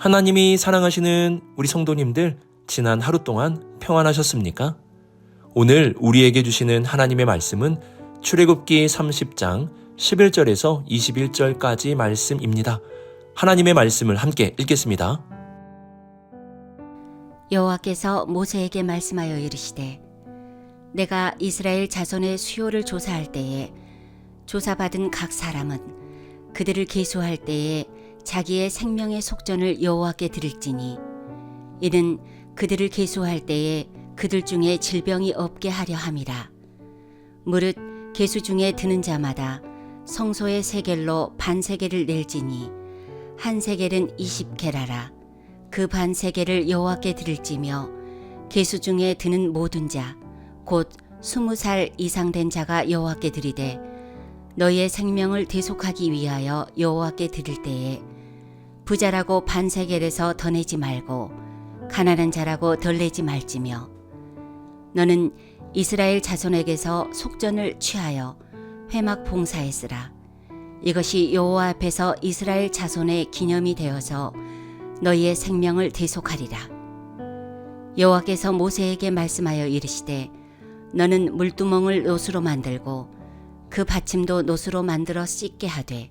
하나님이 사랑하시는 우리 성도님들, 지난 하루 동안 평안하셨습니까? 오늘 우리에게 주시는 하나님의 말씀은 출애굽기 30장 11절에서 21절까지 말씀입니다. 하나님의 말씀을 함께 읽겠습니다. 여호와께서 모세에게 말씀하여 이르시되, 내가 이스라엘 자손의 수요를 조사할 때에 조사받은 각 사람은 그들을 계수할 때에 자기의 생명의 속전을 여호와께 드릴지니, 이는 그들을 계수할 때에 그들 중에 질병이 없게 하려 함이라. 무릇 계수 중에 드는 자마다 성소의 세겔로 반세겔을 낼지니, 한 세겔은 20게라라. 그 반세겔을 여호와께 드릴지며, 계수 중에 드는 모든 자 곧 20살 이상 된 자가 여호와께 드리되, 너희의 생명을 대속하기 위하여 여호와께 드릴 때에 부자라고 반세겔에서 더 내지 말고 가난한 자라고 덜 내지 말지며, 너는 이스라엘 자손에게서 속전을 취하여 회막 봉사에 쓰라. 이것이 여호와 앞에서 이스라엘 자손의 기념이 되어서 너희의 생명을 대속하리라. 여호와께서 모세에게 말씀하여 이르시되, 너는 물두멍을 노수로 만들고 그 받침도 노수로 만들어 씻게 하되,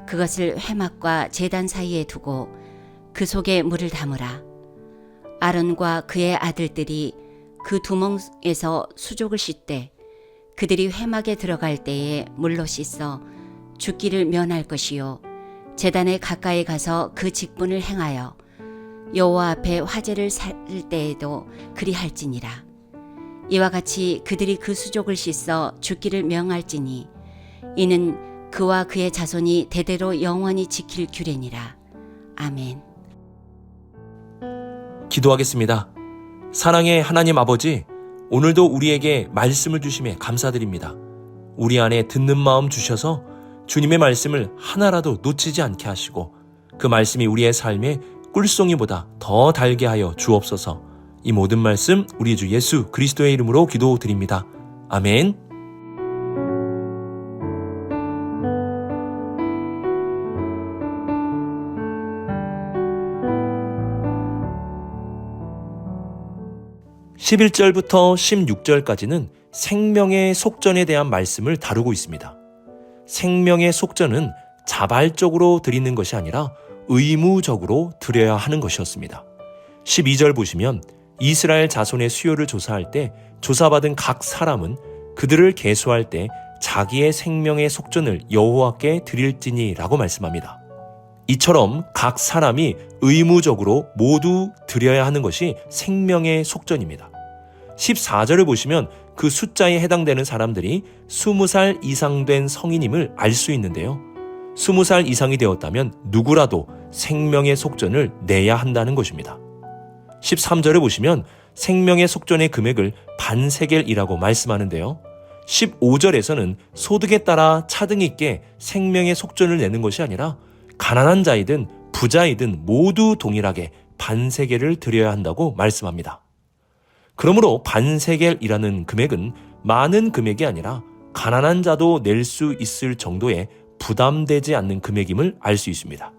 그것을 회막과 제단 사이에 두고 그 속에 물을 담으라. 아론과 그의 아들들이 그 두멍에서 수족을 씻되, 그들이 회막에 들어갈 때에 물로 씻어 죽기를 면할 것이요, 제단에 가까이 가서 그 직분을 행하여 여호와 앞에 화제를 살 때에도 그리할지니라. 이와 같이 그들이 그 수족을 씻어 죽기를 명할지니, 이는 그와 그의 자손이 대대로 영원히 지킬 규례니라. 아멘. 기도하겠습니다. 사랑의 하나님 아버지, 오늘도 우리에게 말씀을 주심에 감사드립니다. 우리 안에 듣는 마음 주셔서 주님의 말씀을 하나라도 놓치지 않게 하시고, 그 말씀이 우리의 삶에 꿀송이보다 더 달게 하여 주옵소서. 이 모든 말씀 우리 주 예수 그리스도의 이름으로 기도드립니다. 아멘. (11절부터) (16절까지는) 생명의 속전에 대한 말씀을 다루고 있습니다. 생명의 속전은 자발적으로 드리는 것이 아니라 의무적으로 드려야 하는 것이었습니다. 12절 보시면, 이스라엘 자손의 수요를 조사할 때 조사받은 각 사람은 그들을 계수할 때 자기의 생명의 속전을 여호와께 드릴지니 라고 말씀합니다. 이처럼 각 사람이 의무적으로 모두 드려야 하는 것이 생명의 속전입니다. 14절을 보시면 그 숫자에 해당되는 사람들이 20살 이상 된 성인임을 알 수 있는데요. 20살 이상이 되었다면 누구라도 생명의 속전을 내야 한다는 것입니다. 13절을 보시면 생명의 속전의 금액을 반세겔이라고 말씀하는데요. 15절에서는 소득에 따라 차등 있게 생명의 속전을 내는 것이 아니라 가난한 자이든 부자이든 모두 동일하게 반세겔을 드려야 한다고 말씀합니다. 그러므로 반세겔이라는 금액은 많은 금액이 아니라 가난한 자도 낼 수 있을 정도의 부담되지 않는 금액임을 알 수 있습니다.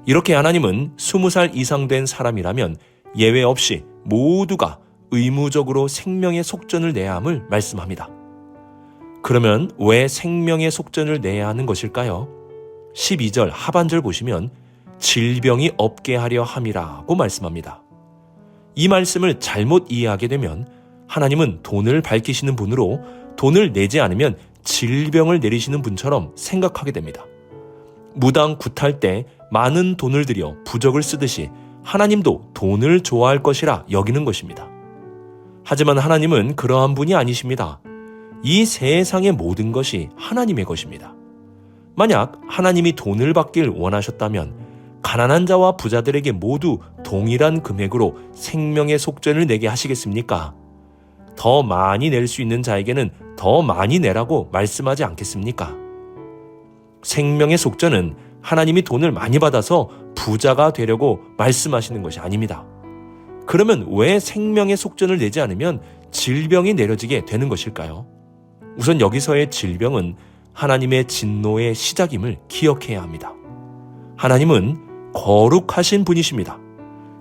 이렇게 하나님은 20살 이상 된 사람이라면 예외 없이 모두가 의무적으로 생명의 속전을 내야 함을 말씀합니다. 그러면 왜 생명의 속전을 내야 하는 것일까요? 12절 하반절 보시면 질병이 없게 하려 함이라고 말씀합니다. 이 말씀을 잘못 이해하게 되면 하나님은 돈을 밝히시는 분으로 돈을 내지 않으면 질병을 내리시는 분처럼 생각하게 됩니다. 무당 굿할 때 많은 돈을 들여 부적을 쓰듯이 하나님도 돈을 좋아할 것이라 여기는 것입니다. 하지만 하나님은 그러한 분이 아니십니다. 이 세상의 모든 것이 하나님의 것입니다. 만약 하나님이 돈을 받길 원하셨다면 가난한 자와 부자들에게 모두 동일한 금액으로 생명의 속전을 내게 하시겠습니까? 더 많이 낼 수 있는 자에게는 더 많이 내라고 말씀하지 않겠습니까? 생명의 속전은 하나님이 돈을 많이 받아서 부자가 되려고 말씀하시는 것이 아닙니다. 그러면 왜 생명의 속전을 내지 않으면 질병이 내려지게 되는 것일까요? 우선 여기서의 질병은 하나님의 진노의 시작임을 기억해야 합니다. 하나님은 거룩하신 분이십니다.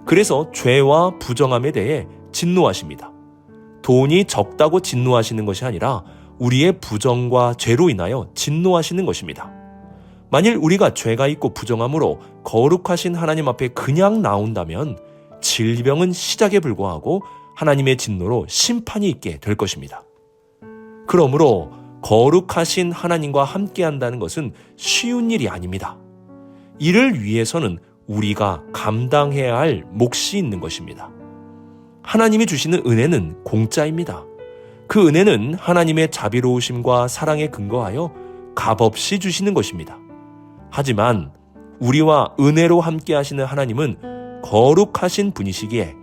그래서 죄와 부정함에 대해 진노하십니다. 돈이 적다고 진노하시는 것이 아니라 우리의 부정과 죄로 인하여 진노하시는 것입니다. 만일 우리가 죄가 있고 부정함으로 거룩하신 하나님 앞에 그냥 나온다면 질병은 시작에 불과하고 하나님의 진노로 심판이 있게 될 것입니다. 그러므로 거룩하신 하나님과 함께한다는 것은 쉬운 일이 아닙니다. 이를 위해서는 우리가 감당해야 할 몫이 있는 것입니다. 하나님이 주시는 은혜는 공짜입니다. 그 은혜는 하나님의 자비로우심과 사랑에 근거하여 값없이 주시는 것입니다. 하지만 우리와 은혜로 함께 하시는 하나님은 거룩하신 분이시기에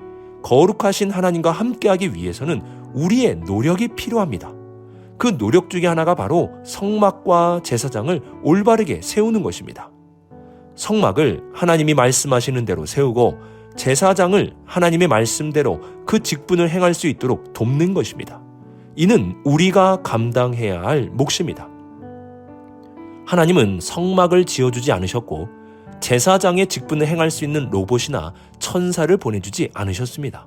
거룩하신 하나님과 함께하기 위해서는 우리의 노력이 필요합니다. 그 노력 중에 하나가 바로 성막과 제사장을 올바르게 세우는 것입니다. 성막을 하나님이 말씀하시는 대로 세우고 제사장을 하나님의 말씀대로 그 직분을 행할 수 있도록 돕는 것입니다. 이는 우리가 감당해야 할 몫입니다. 하나님은 성막을 지어주지 않으셨고 제사장의 직분을 행할 수 있는 로봇이나 천사를 보내주지 않으셨습니다.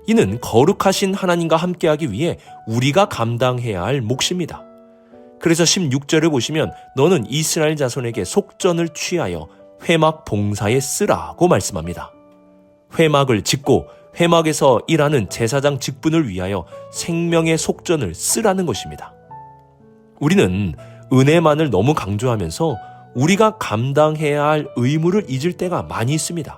이는 거룩하신 하나님과 함께하기 위해 우리가 감당해야 할 몫입니다. 그래서 16절을 보시면 너는 이스라엘 자손에게 속전을 취하여 회막 봉사에 쓰라고 말씀합니다. 회막을 짓고 회막에서 일하는 제사장 직분을 위하여 생명의 속전을 쓰라는 것입니다. 우리는 은혜만을 너무 강조하면서 우리가 감당해야 할 의무를 잊을 때가 많이 있습니다.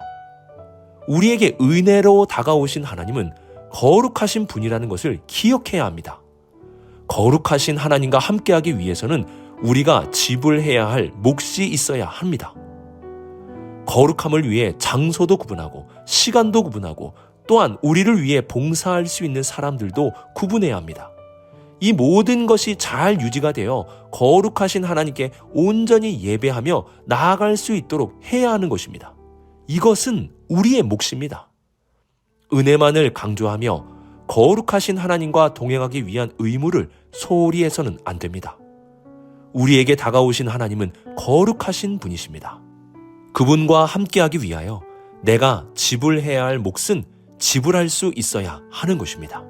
우리에게 은혜로 다가오신 하나님은 거룩하신 분이라는 것을 기억해야 합니다. 거룩하신 하나님과 함께하기 위해서는 우리가 지불해야 할 몫이 있어야 합니다. 거룩함을 위해 장소도 구분하고 시간도 구분하고 또한 우리를 위해 봉사할 수 있는 사람들도 구분해야 합니다. 이 모든 것이 잘 유지가 되어 거룩하신 하나님께 온전히 예배하며 나아갈 수 있도록 해야 하는 것입니다. 이것은 우리의 몫입니다. 은혜만을 강조하며 거룩하신 하나님과 동행하기 위한 의무를 소홀히 해서는 안 됩니다. 우리에게 다가오신 하나님은 거룩하신 분이십니다. 그분과 함께하기 위하여 내가 지불해야 할 몫은 지불할 수 있어야 하는 것입니다.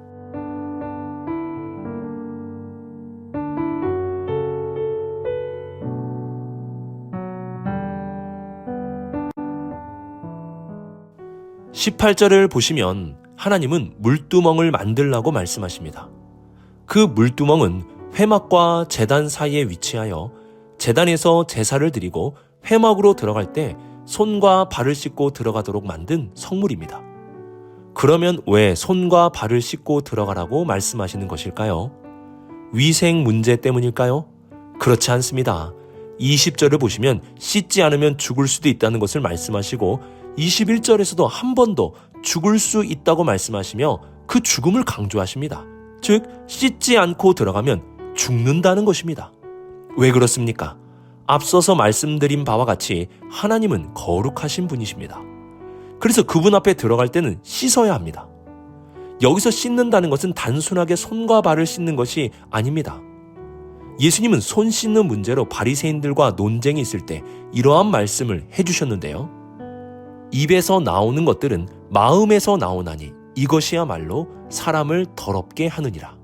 (18절을) 보시면 하나님은 물두멍을 만들라고 말씀하십니다. 그 물두멍은 회막과 제단 사이에 위치하여 제단에서 제사를 드리고 회막으로 들어갈 때 손과 발을 씻고 들어가도록 만든 성물입니다. 그러면 왜 손과 발을 씻고 들어가라고 말씀하시는 것일까요? 위생 문제 때문일까요? 그렇지 않습니다. 20절을 보시면 씻지 않으면 죽을 수도 있다는 것을 말씀하시고 21절에서도 한 번 더 죽을 수 있다고 말씀하시며 그 죽음을 강조하십니다. 즉 씻지 않고 들어가면 죽는다는 것입니다. 왜 그렇습니까? 앞서서 말씀드린 바와 같이 하나님은 거룩하신 분이십니다. 그래서 그분 앞에 들어갈 때는 씻어야 합니다. 여기서 씻는다는 것은 단순하게 손과 발을 씻는 것이 아닙니다. 예수님은 손 씻는 문제로 바리새인들과 논쟁이 있을 때 이러한 말씀을 해주셨는데요. 입에서 나오는 것들은 마음에서 나오나니 이것이야말로 사람을 더럽게 하느니라.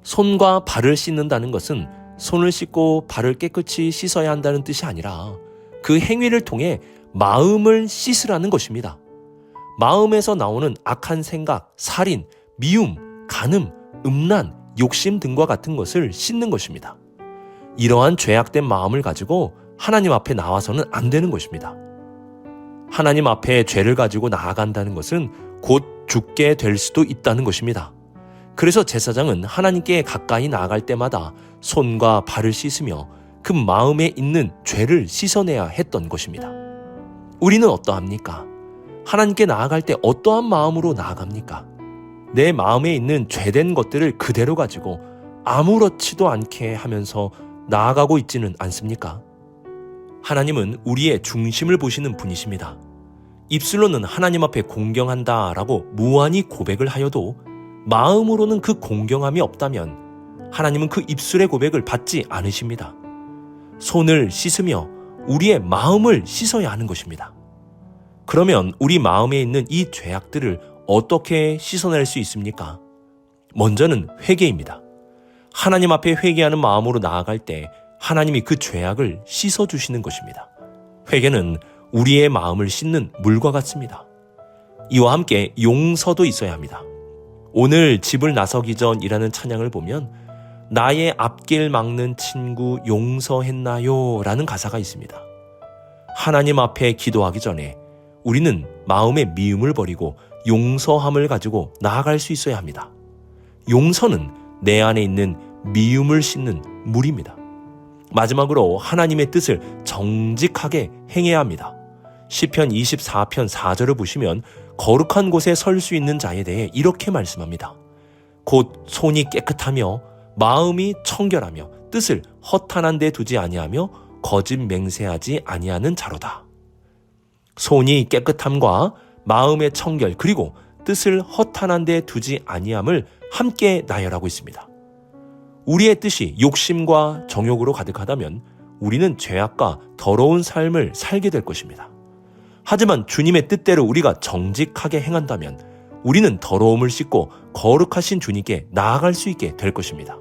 손과 발을 씻는다는 것은 손을 씻고 발을 깨끗이 씻어야 한다는 뜻이 아니라 그 행위를 통해 마음을 씻으라는 것입니다. 마음에서 나오는 악한 생각, 살인, 미움, 간음, 음란, 욕심 등과 같은 것을 씻는 것입니다. 이러한 죄악된 마음을 가지고 하나님 앞에 나와서는 안 되는 것입니다. 하나님 앞에 죄를 가지고 나아간다는 것은 곧 죽게 될 수도 있다는 것입니다. 그래서 제사장은 하나님께 가까이 나아갈 때마다 손과 발을 씻으며 그 마음에 있는 죄를 씻어내야 했던 것입니다. 우리는 어떠합니까? 하나님께 나아갈 때 어떠한 마음으로 나아갑니까? 내 마음에 있는 죄된 것들을 그대로 가지고 아무렇지도 않게 하면서 나아가고 있지는 않습니까? 하나님은 우리의 중심을 보시는 분이십니다. 입술로는 하나님 앞에 공경한다라고 무한히 고백을 하여도 마음으로는 그 공경함이 없다면 하나님은 그 입술의 고백을 받지 않으십니다. 손을 씻으며 우리의 마음을 씻어야 하는 것입니다. 그러면 우리 마음에 있는 이 죄악들을 어떻게 씻어낼 수 있습니까? 먼저는 회개입니다. 하나님 앞에 회개하는 마음으로 나아갈 때 하나님이 그 죄악을 씻어주시는 것입니다. 회개는 우리의 마음을 씻는 물과 같습니다. 이와 함께 용서도 있어야 합니다. 오늘 집을 나서기 전이라는 찬양을 보면 나의 앞길 막는 친구 용서했나요? 라는 가사가 있습니다. 하나님 앞에 기도하기 전에 우리는 마음의 미움을 버리고 용서함을 가지고 나아갈 수 있어야 합니다. 용서는 내 안에 있는 미움을 씻는 물입니다. 마지막으로 하나님의 뜻을 정직하게 행해야 합니다. 시편 24편 4절을 보시면 거룩한 곳에 설 수 있는 자에 대해 이렇게 말씀합니다. 곧 손이 깨끗하며 마음이 청결하며 뜻을 허탄한 데 두지 아니하며 거짓 맹세하지 아니하는 자로다. 손이 깨끗함과 마음의 청결 그리고 뜻을 허탄한 데 두지 아니함을 함께 나열하고 있습니다. 우리의 뜻이 욕심과 정욕으로 가득하다면 우리는 죄악과 더러운 삶을 살게 될 것입니다. 하지만 주님의 뜻대로 우리가 정직하게 행한다면 우리는 더러움을 씻고 거룩하신 주님께 나아갈 수 있게 될 것입니다.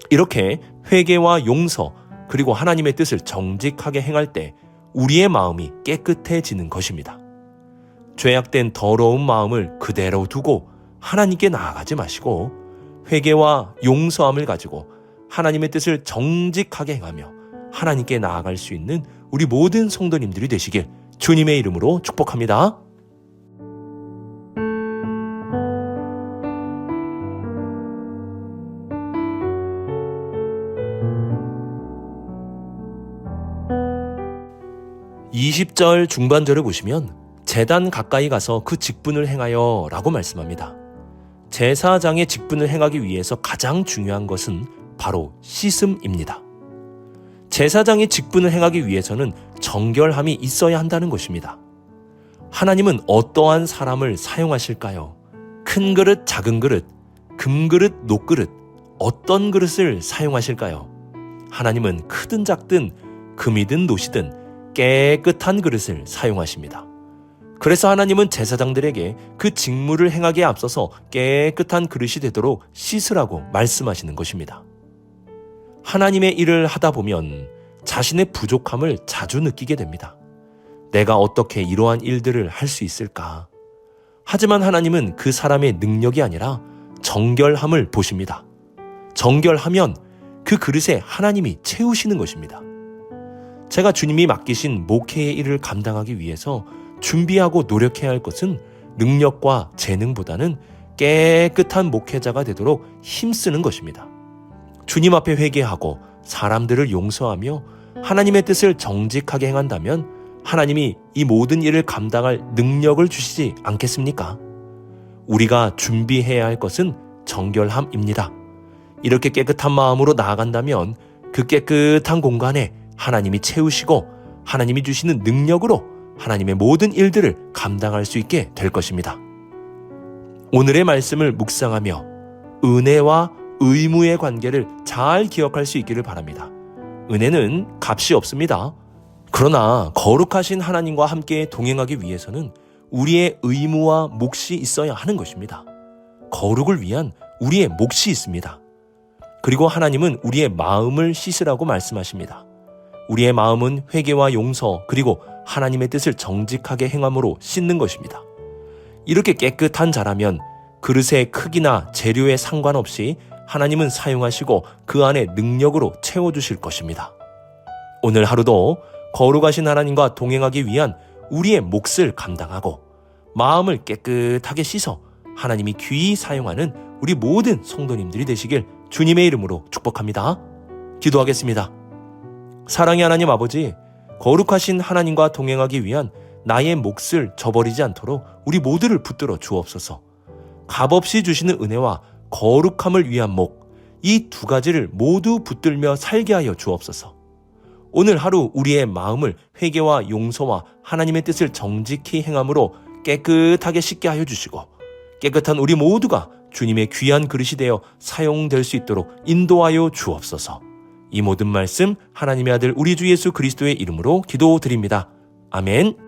이렇게 회개와 용서 그리고 하나님의 뜻을 정직하게 행할 때 우리의 마음이 깨끗해지는 것입니다. 죄악된 더러운 마음을 그대로 두고 하나님께 나아가지 마시고 회개와 용서함을 가지고 하나님의 뜻을 정직하게 행하며 하나님께 나아갈 수 있는 우리 모든 성도님들이 되시길 주님의 이름으로 축복합니다. (20절) 중반절을 보시면 제단 가까이 가서 그 직분을 행하여 라고 말씀합니다. 제사장의 직분을 행하기 위해서 가장 중요한 것은 바로 씻음입니다. 제사장의 직분을 행하기 위해서는 정결함이 있어야 한다는 것입니다. 하나님은 어떠한 사람을 사용하실까요? 큰 그릇, 작은 그릇, 금그릇, 녹그릇, 어떤 그릇을 사용하실까요? 하나님은 크든 작든 금이든 노시든 깨끗한 그릇을 사용하십니다. 그래서 하나님은 제사장들에게 그 직무를 행하기에 앞서서 깨끗한 그릇이 되도록 씻으라고 말씀하시는 것입니다. 하나님의 일을 하다 보면 자신의 부족함을 자주 느끼게 됩니다. 내가 어떻게 이러한 일들을 할 수 있을까? 하지만 하나님은 그 사람의 능력이 아니라 정결함을 보십니다. 정결하면 그 그릇에 하나님이 채우시는 것입니다. 제가 주님이 맡기신 목회의 일을 감당하기 위해서 준비하고 노력해야 할 것은 능력과 재능보다는 깨끗한 목회자가 되도록 힘쓰는 것입니다. 주님 앞에 회개하고 사람들을 용서하며 하나님의 뜻을 정직하게 행한다면 하나님이 이 모든 일을 감당할 능력을 주시지 않겠습니까? 우리가 준비해야 할 것은 정결함입니다. 이렇게 깨끗한 마음으로 나아간다면 그 깨끗한 공간에 하나님이 채우시고 하나님이 주시는 능력으로 하나님의 모든 일들을 감당할 수 있게 될 것입니다. 오늘의 말씀을 묵상하며 은혜와 의무의 관계를 잘 기억할 수 있기를 바랍니다. 은혜는 값이 없습니다. 그러나 거룩하신 하나님과 함께 동행하기 위해서는 우리의 의무와 몫이 있어야 하는 것입니다. 거룩을 위한 우리의 몫이 있습니다. 그리고 하나님은 우리의 마음을 씻으라고 말씀하십니다. 우리의 마음은 회개와 용서 그리고 하나님의 뜻을 정직하게 행함으로 씻는 것입니다. 이렇게 깨끗한 자라면 그릇의 크기나 재료에 상관없이 하나님은 사용하시고 그 안에 능력으로 채워주실 것입니다. 오늘 하루도 거룩하신 하나님과 동행하기 위한 우리의 몫을 감당하고 마음을 깨끗하게 씻어 하나님이 귀히 사용하는 우리 모든 성도님들이 되시길 주님의 이름으로 축복합니다. 기도하겠습니다. 사랑의 하나님 아버지, 거룩하신 하나님과 동행하기 위한 나의 몫을 저버리지 않도록 우리 모두를 붙들어 주옵소서. 값없이 주시는 은혜와 거룩함을 위한 목, 이 두 가지를 모두 붙들며 살게 하여 주옵소서. 오늘 하루 우리의 마음을 회개와 용서와 하나님의 뜻을 정직히 행함으로 깨끗하게 씻게 하여 주시고 깨끗한 우리 모두가 주님의 귀한 그릇이 되어 사용될 수 있도록 인도하여 주옵소서. 이 모든 말씀 하나님의 아들 우리 주 예수 그리스도의 이름으로 기도드립니다. 아멘.